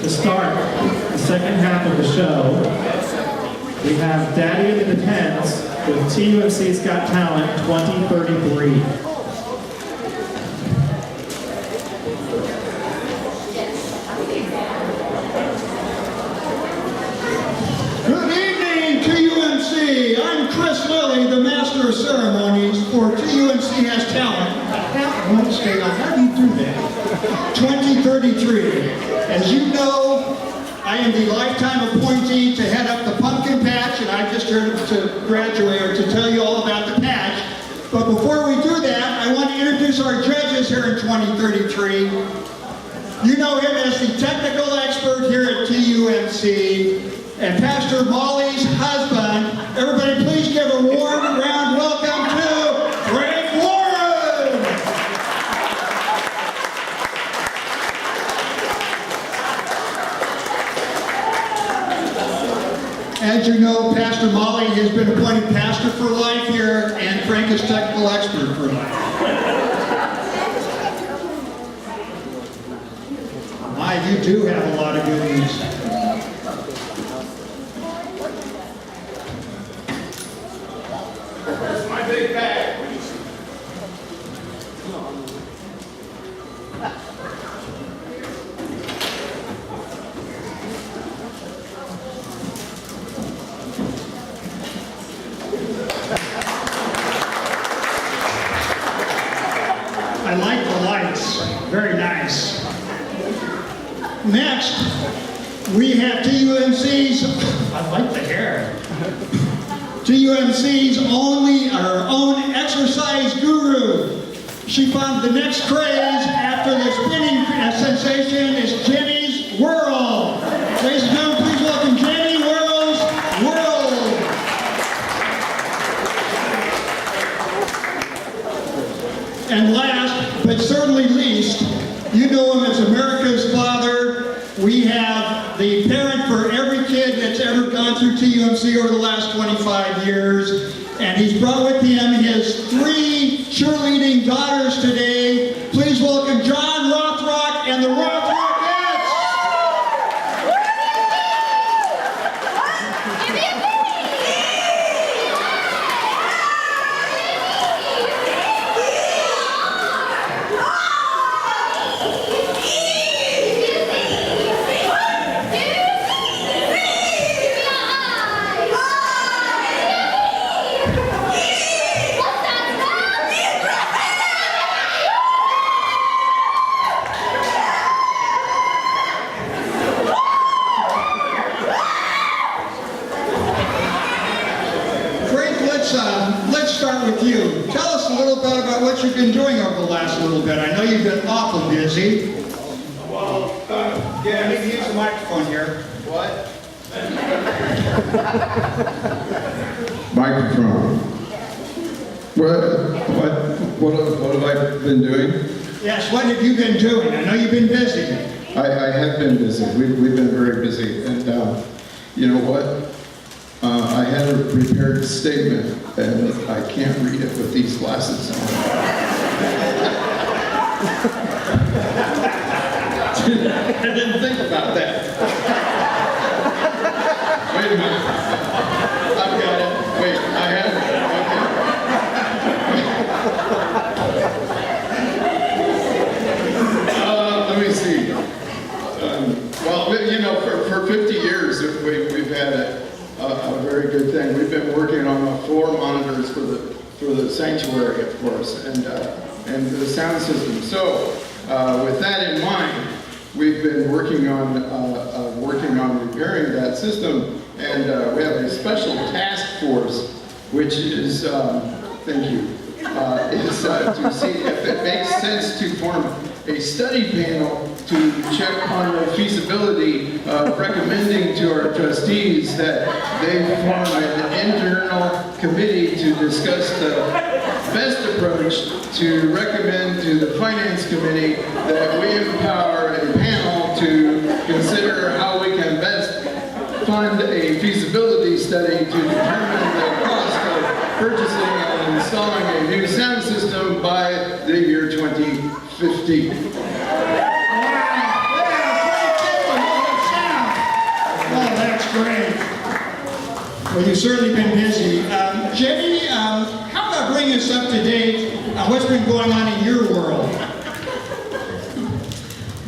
To start the second half of the show, we have Daddy in the Depends with TUMCs Got Talent 2033. Good evening, TUMC. I'm Chris Lilly, the Master of Ceremonies for TUMC Has Talent. I won't stay on. How do you do that? 2033. As you know, I am the lifetime appointee to head up the pumpkin patch, and I just heard to graduate or to tell you all about the patch. But before we do that, I want to introduce our judges here in 2033. You know him as the technical expert here at TUMC. And Pastor Molly's husband. Everybody please give a warm round welcome to Frank Warren! As you know, Pastor Molly has been appointed pastor for life here, and Frank is technical expert for life. My, you do have a lot of good news. Big bag. I like the lights. Very nice. Next, we have TUMC's, I like the hair. TUMC's our own exercise guru. She found the next craze after the spinning sensation is Jenny's Whirl. Ladies and gentlemen, please welcome Jenny Whirl's Whirl. And last, but certainly least, you know him as America's father. We have the parent for every kid that's ever gone through TUMC over the last 25 years. And he's brought with him his 3 cheerleading daughters today. Please welcome John Rothrock and the Rothrock. Let's start with you. Tell us a little bit about what you've been doing over the last little bit. I know you've been awful busy. Well, Yeah, I need to use the microphone here. what? Microphone. What have I been doing? Yes, what have you been doing? I know you've been busy. I have been busy. We've been very busy. And you know what? I had a prepared statement, and I can't read it with these glasses on. I didn't think about that. Wait a minute. I've got it. Wait, I have it. Okay. Let me see. Well, you know, for 50 years, we've had a very good thing. We've been working on 4 monitors for the sanctuary, of course, and the sound system. So, with that in mind, we've been working on repairing that system, and we have a special task force, which is thank you, is to see if it makes sense to form a study panel to check on the feasibility of recommending to our trustees that they form an internal committee to discuss the best approach to recommend to the finance committee that we empower a panel to consider how we can best fund a feasibility study to determine the cost of purchasing and installing a new sound system by the year 2050. Well, you've certainly been busy. Jenny, how about bringing us up to date on what's been going on in your world?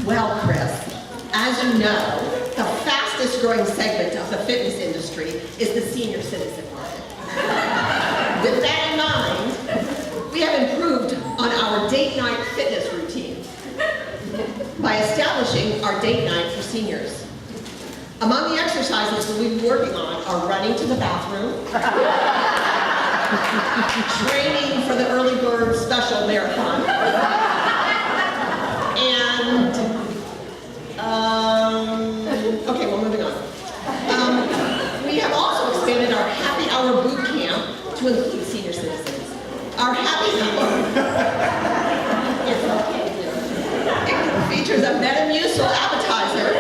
Well, Chris, as you know, the fastest growing segment of the fitness industry is the senior citizen market. With that in mind, we have improved on our date night fitness routine by establishing our date night for seniors. Among the exercises that we've been working on are running to the bathroom, training for the early bird special marathon, and, okay, well, moving on. We have also expanded our happy hour boot camp to include senior citizens. Our happy hour it features a Metamucil appetizer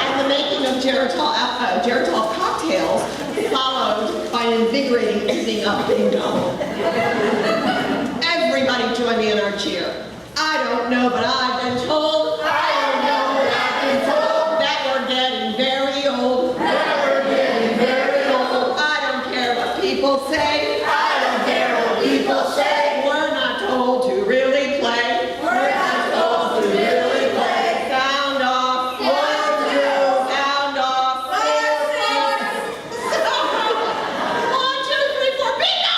and the making of Geritol cocktails, followed by an invigorating evening of bingo. Everybody join me in our cheer. I don't know, but I've been told. I don't know, but I've been told that we're getting very old. That we're getting very old. I don't care what people say. I don't care what people say. We're not told to really play. We're not told to really play. Sound off. 1, 2. Sound off. 4, 1, 2, 3, 4. Bingo!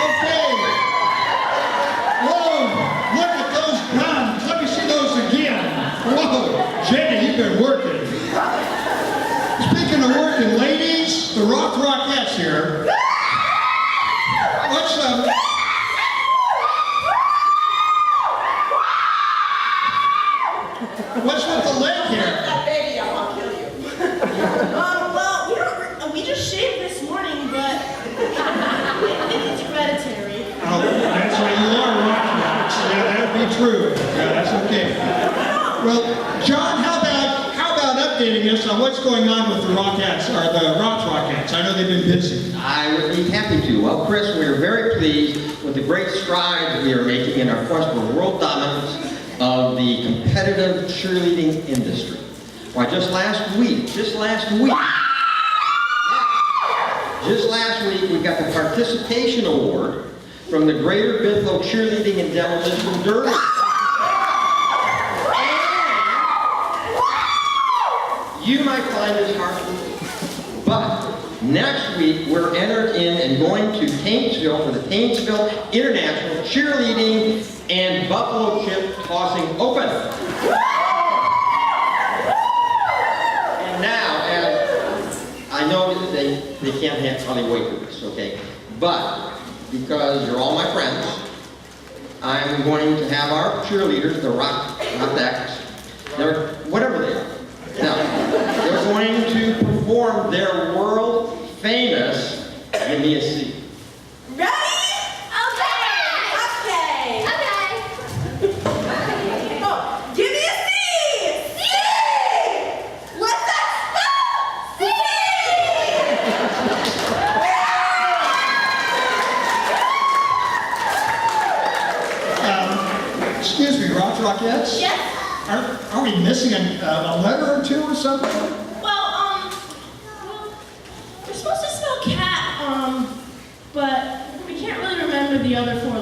Okay. Whoa, look at those guns. Let me see those again. Whoa, Jenny, you've been working. Speaking of working, ladies, the Rockettes here. What's with the leg here? That baby, I want to kill you. Well, we just shaved this morning, but it's hereditary. Oh, that's right, you are Rockettes. Yeah, that would be true. Yeah, that's okay. Well, John, how about updating us on what's going on with the Rockettes, or the Rockettes? I know they've been busy. I would be happy to. Well, Chris, we are very pleased with the great strides we are making in our quest for world dominance of the competitive cheerleading industry. Why, just last week, we got the participation award from the Greater Bithell Cheerleading and Demolition Derby. You might find this hard to believe, but next week we're entered in and going to Paintsville for the Paintsville International Cheerleading and Buffalo Chip Tossing Open. And now, as I know that they can't hardly wait for this, okay? But because you're all my friends, I'm going to have our cheerleaders, the Rockettes, they're whatever they are. Now, they're going to perform their world famous Give Me a C. Ready? Okay. Oh, give me a C! C! What's that spell? C! Excuse me, Rockettes? Yes? Are we missing a letter or two or something? Well, we're supposed to spell cat, but we can't really remember the other 4